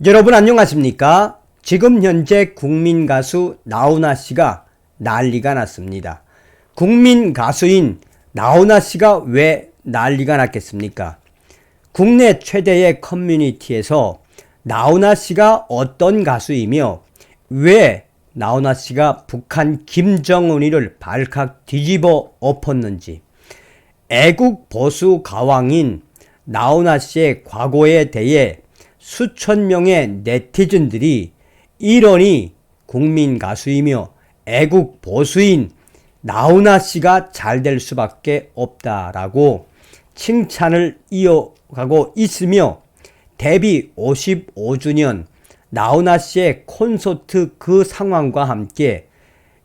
여러분 안녕하십니까? 지금 현재 국민 가수 나훈아 씨가 난리가 났습니다. 국민 가수인 나훈아 씨가 왜 난리가 났겠습니까? 국내 최대의 커뮤니티에서 나훈아 씨가 어떤 가수이며 왜 나훈아 씨가 북한 김정은이를 발칵 뒤집어 엎었는지, 애국 보수 가왕인 나훈아 씨의 과거에 대해 수천 명의 네티즌들이 이러니 국민 가수이며 애국 보수인 나훈아 씨가 잘 될 수밖에 없다라고 칭찬을 이어가고 있으며, 데뷔 55주년 나훈아 씨의 콘서트 그 상황과 함께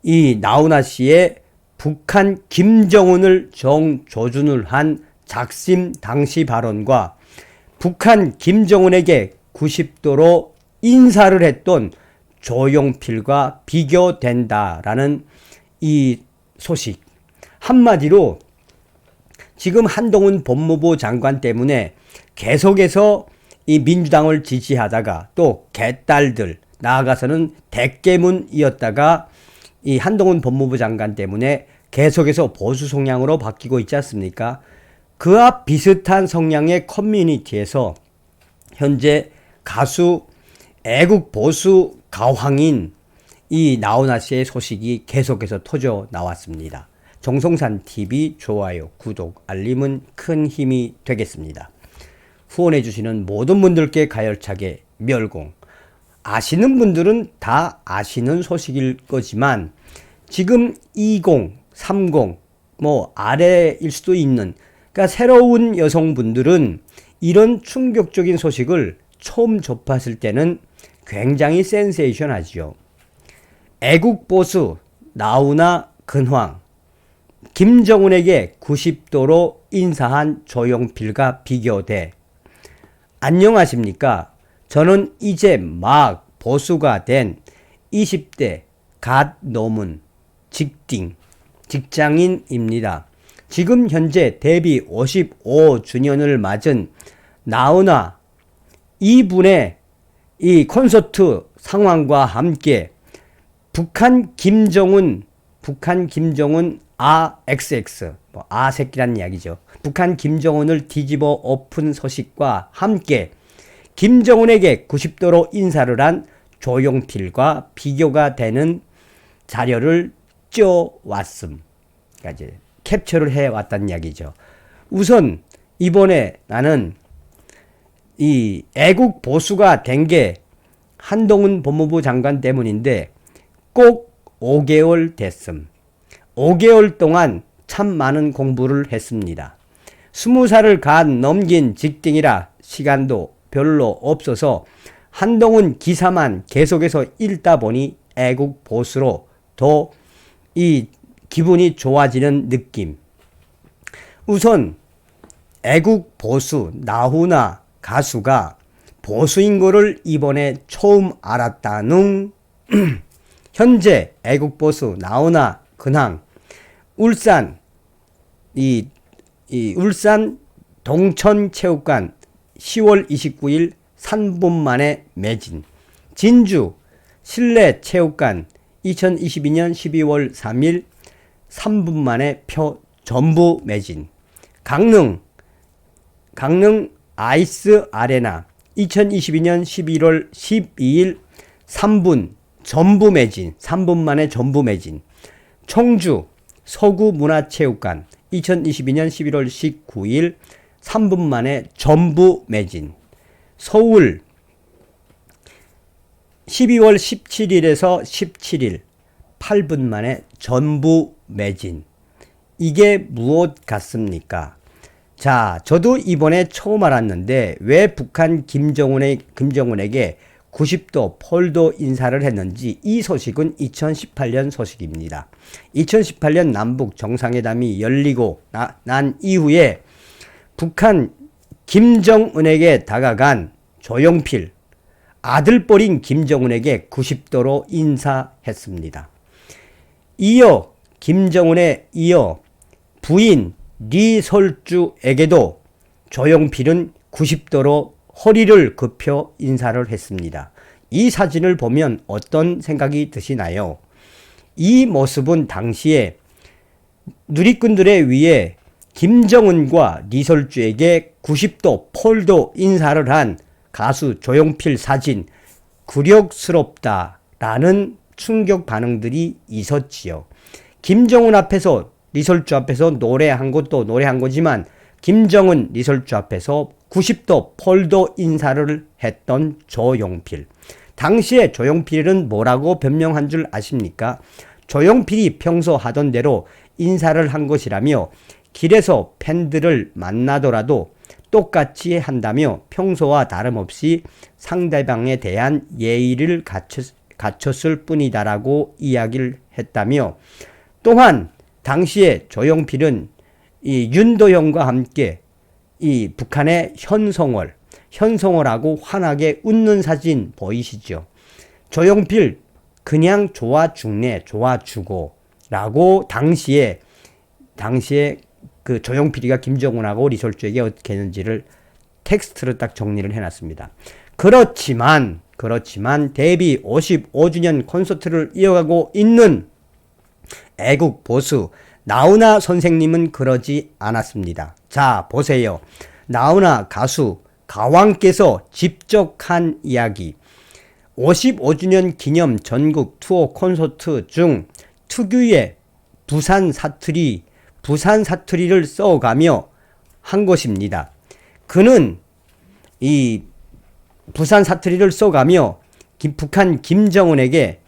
이 나훈아 씨의 북한 김정은을 정조준을 한 작심 당시 발언과 북한 김정은에게 90도로 인사를 했던 조용필과 비교된다라는 이 소식. 한마디로 지금 한동훈 법무부 장관 때문에 계속해서 이 민주당을 지지하다가 또 개딸들, 나아가서는 대깨문이었다가 이 한동훈 법무부 장관 때문에 계속해서 보수 성향으로 바뀌고 있지 않습니까? 그와 비슷한 성향의 커뮤니티에서 현재 가수 애국 보수 가왕인 이 나훈아 씨의 소식이 계속해서 터져 나왔습니다. 정성산TV 좋아요, 구독, 알림은 큰 힘이 되겠습니다. 후원해주시는 모든 분들께 가열차게 멸공. 아시는 분들은 다 아시는 소식일 거지만 지금 20, 30, 아래일 수도 있는, 그러니까 새로운 여성분들은 이런 충격적인 소식을 처음 접했을 때는 굉장히 센세이션하죠. 애국 보수 나훈아 근황, 김정은에게 90도로 인사한 조용필과 비교돼. 안녕하십니까? 저는 이제 막 보수가 된 20대 갓 넘은 직장인입니다. 지금 현재 데뷔 55주년을 맞은 나훈아 이분의 이 콘서트 상황과 함께 북한 김정은 XX, 새끼란 이야기죠. 북한 김정은을 뒤집어 엎은 소식과 함께 김정은에게 90도로 인사를 한 조용필과 비교가 되는 자료를 쪄왔음. 그러니까 이제 캡처를 해왔다는 이야기죠. 우선 이번에 나는 이 애국 보수가 된 게 한동훈 법무부 장관 때문인데 꼭 5개월 됐음. 5개월 동안 참 많은 공부를 했습니다. 20살을 간 넘긴 직딩이라 시간도 별로 없어서 한동훈 기사만 계속해서 읽다 보니 애국 보수로 더 이 기분이 좋아지는 느낌. 우선 애국 보수 나훈아 가수가 보수인 거를 이번에 처음 알았다는 현재 애국 보수 나훈아 근황. 울산 울산 동천체육관 10월 29일 3분 만에 매진. 진주 실내체육관 2022년 12월 3일 3분 만에 표 전부 매진. 강릉 아이스 아레나 2022년 11월 12일 3분 전부 매진. 3분 만에 전부 매진. 청주 서구문화체육관 2022년 11월 19일 3분 만에 전부 매진. 서울 12월 17일에서 17일 8분 만에 전부 매진. 이게 무엇 같습니까? 자, 저도 이번에 처음 알았는데 왜 북한 김정은에게 90도 폴더 인사를 했는지. 이 소식은 2018년 소식입니다. 2018년 남북 정상회담이 열리고 난 이후에 북한 김정은에게 다가간 조용필, 아들뻘인 김정은에게 90도로 인사했습니다. 이어 김정은에 이어 부인 리설주에게도 조용필은 90도로 허리를 굽혀 인사를 했습니다. 이 사진을 보면 어떤 생각이 드시나요? 이 모습은 당시에 누리꾼들에 의해 김정은과 리설주에게 90도 폴더 인사를 한 가수 조용필 사진, 굴욕스럽다라는 충격 반응들이 있었지요. 김정은 앞에서 리설주 앞에서 노래한 것도 노래한 거지만 김정은 리설주 앞에서 90도 폴더 인사를 했던 조용필. 당시에 조용필은 뭐라고 변명한 줄 아십니까? 조용필이 평소 하던 대로 인사를 한 것이라며 길에서 팬들을 만나더라도 똑같이 한다며 평소와 다름없이 상대방에 대한 예의를 갖췄을 뿐이다라고 이야기를 했다며, 또한 당시에 조용필은 이 윤도현과 함께 이 북한의 현성월하고 환하게 웃는 사진 보이시죠? 조용필 그냥 좋아 죽네, 좋아 죽어 라고 당시에 그 조용필이가 김정은하고 리설주에게 어떻게 했는지를 텍스트로 딱 정리를 해놨습니다. 그렇지만 데뷔 55주년 콘서트를 이어가고 있는 애국 보수 나훈아 선생님은 그러지 않았습니다. 자, 보세요. 나훈아 가수 가왕께서 직접 한 이야기. 55주년 기념 전국 투어 콘서트 중 특유의 부산 사투리를 써가며 한 것입니다. 그는 이 부산 사투리를 써가며 북한 김정은에게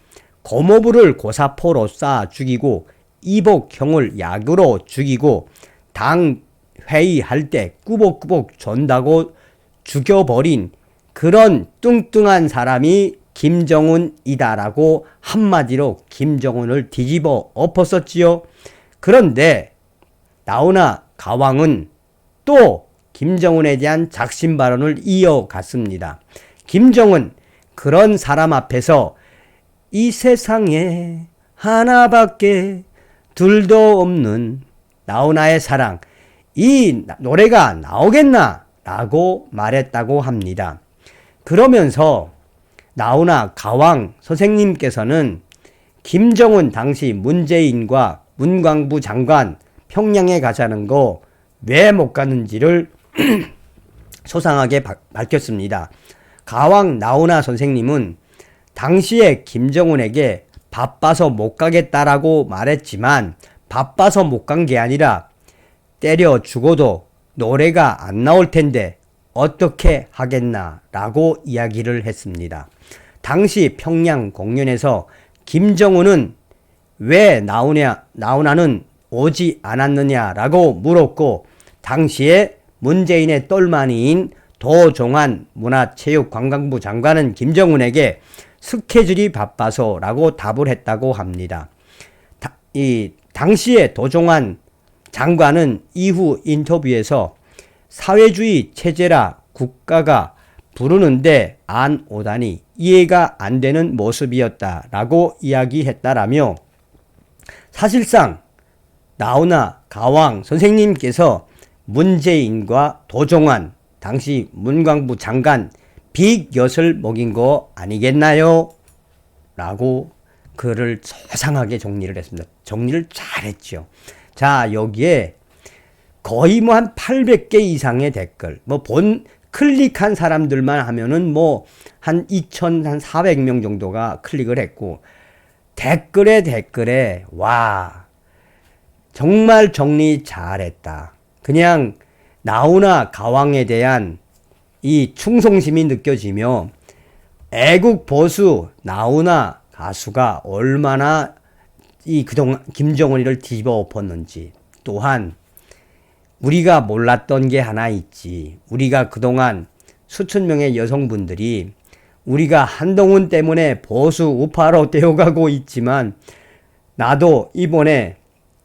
고모부를 고사포로 쏴 죽이고 이복형을 약으로 죽이고 당 회의할 때 꾸벅꾸벅 존다고 죽여버린 그런 뚱뚱한 사람이 김정은이다라고 한마디로 김정은을 뒤집어 엎었었지요. 그런데 나훈아 가왕은 또 김정은에 대한 작심 발언을 이어갔습니다. 김정은 그런 사람 앞에서 이 세상에 하나밖에 둘도 없는 나훈아의 사랑, 이 노래가 나오겠나? 라고 말했다고 합니다. 그러면서 나훈아 가왕 선생님께서는 김정은 당시 문재인과 문광부 장관 평양에 가자는 거 왜 못 가는지를 소상하게 밝혔습니다. 가왕 나훈아 선생님은 당시에 김정은에게 바빠서 못 가겠다라고 말했지만 바빠서 못 간 게 아니라 때려 죽어도 노래가 안 나올 텐데 어떻게 하겠나라고 이야기를 했습니다. 당시 평양 공연에서 김정은은 왜 나훈아는 오지 않았느냐라고 물었고, 당시에 문재인의 똘마니인 도종환 문화체육관광부 장관은 김정은에게 스케줄이 바빠서라고 답을 했다고 합니다. 당시에 도종환 장관은 이후 인터뷰에서 사회주의 체제라 국가가 부르는데 안 오다니 이해가 안 되는 모습이었다라고 이야기했다라며, 사실상 나훈아 가왕 선생님께서 문재인과 도종환 당시 문광부 장관 빅엿을 먹인 거 아니겠나요? 라고 글을 소상하게 정리를 했습니다. 정리를 잘했죠. 자, 여기에 거의 뭐 한 800개 이상의 댓글, 클릭한 사람들만 하면은 한 2,400명 정도가 클릭을 했고, 댓글에 와, 정말 정리 잘했다. 그냥 나훈아 가왕에 대한 이 충성심이 느껴지며 애국 보수 나훈아 가수가 얼마나 그동안 김정은이를 뒤집어 엎었는지, 또한 우리가 몰랐던 게 하나 있지. 우리가 그동안 수천 명의 여성분들이 우리가 한동훈 때문에 보수 우파로 되어가고 있지만, 나도 이번에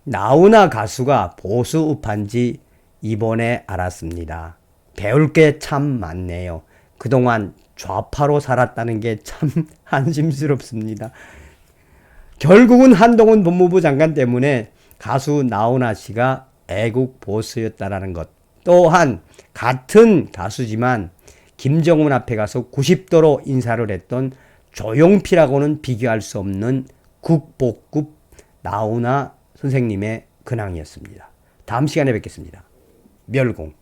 나훈아 가수가 보수 우파인지 이번에 알았습니다. 배울 게 참 많네요. 그동안 좌파로 살았다는 게 참 한심스럽습니다. 결국은 한동훈 법무부 장관 때문에 가수 나훈아 씨가 애국 보수였다라는 것. 또한 같은 가수지만 김정은 앞에 가서 90도로 인사를 했던 조용필하고는 비교할 수 없는 국보급 나훈아 선생님의 근황이었습니다. 다음 시간에 뵙겠습니다. 멸공.